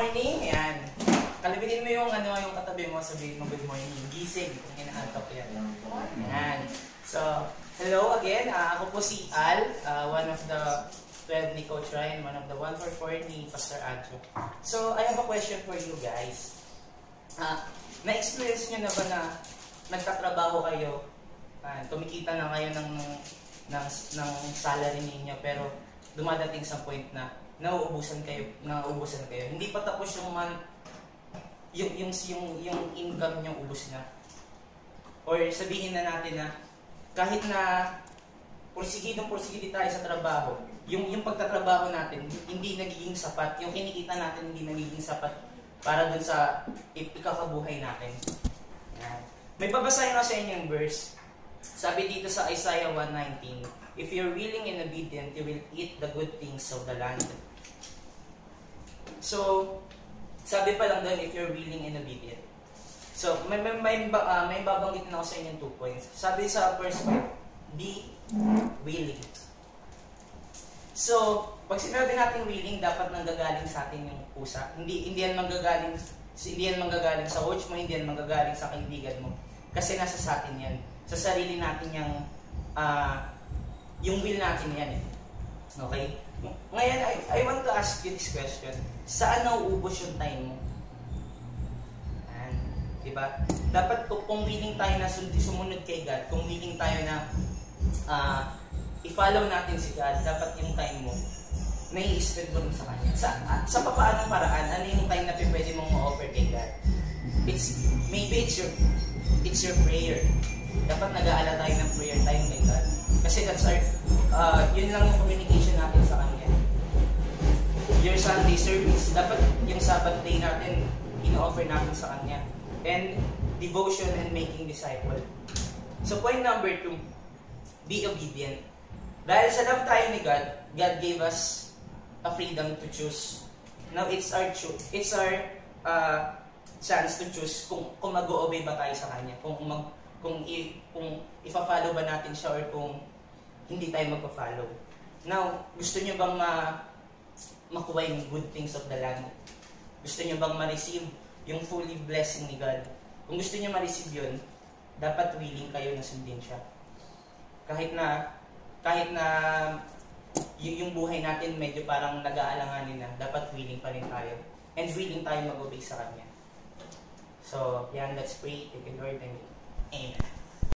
morning. Ayan. Kalabitin mo yung yung katabi mo, sabihin mo good morning. Gising kung inaantok yan. Ayan. So, hello again. Ako po si Al, one of the 12 ni Coach Ryan, one of the 144 ni Pastor Adjo. So, I have a question for you guys. Na-experience nyo na ba na nagtatrabaho kayo, kumikita na kayo ng salary ninyo, pero dumadating sa point na nauubusan kayo. Hindi pa tapos yung yung income nyo ubos na. Or sabihin na natin na kahit na pursige tayo sa trabaho, yung pagtatrabaho natin hindi nagiging sapat, yung kinikita natin hindi nagiging sapat para dun sa ikakabuhay natin. Yan. May babasahin ako sa inyo yung verse. Sabi dito sa Isaiah 1:19, if you're willing and obedient, you will eat the good things of the land. So, sabi pa lang doon, if you're willing and obedient. So, may babanggitin ako sa inyong 2 points. Sabi sa first point, be willing. So, pag sinabi natin willing, dapat nanggagaling sa atin yung pusa. Hindi yan manggagaling sa coach mo, hindi yan manggagaling sa kaibigan mo. Kasi nasa sa atin yan. Sa sarili natin yung will natin yan eh. Okay? Ngayon, I want to ask you this question. Saan nauubos yung time mo? Diba? Dapat kung willing tayo na sumunod kay God, kung willing tayo na i-follow natin si God, dapat yung time mo nai-spend mo sa Kanya. Sa papaanong paraan, ano yung time na pwede mong ma-offer kay God? Maybe it's your prayer. Dapat nag-aala tayo ng prayer time kay God. Kasi that's yun lang yung communication natin sa Kanya. Your Sunday service, dapat yung Sabbath day natin, ino-offer natin sa Kanya. And devotion and making disciple. So point number 2, be obedient. Dahil sa love tayo ni God, God gave us a freedom to choose. Now it's our chance to choose kung mag-o-obey ba tayo sa Kanya, kung ifa-follow ba natin siya or kung hindi tayo magpa-follow. Now, gusto niyo bang makuha yung good things of the land? Gusto niyo bang ma-receive yung fully blessing ni God? Kung gusto niyo ma-receive yun, dapat willing kayo na sundin siya. Kahit na yung buhay natin medyo parang nag-aalanganin na, dapat willing pa rin tayo. And willing tayo mag-obey sa Kanya. So, yan, let's pray. Thank you, Lord. Amen.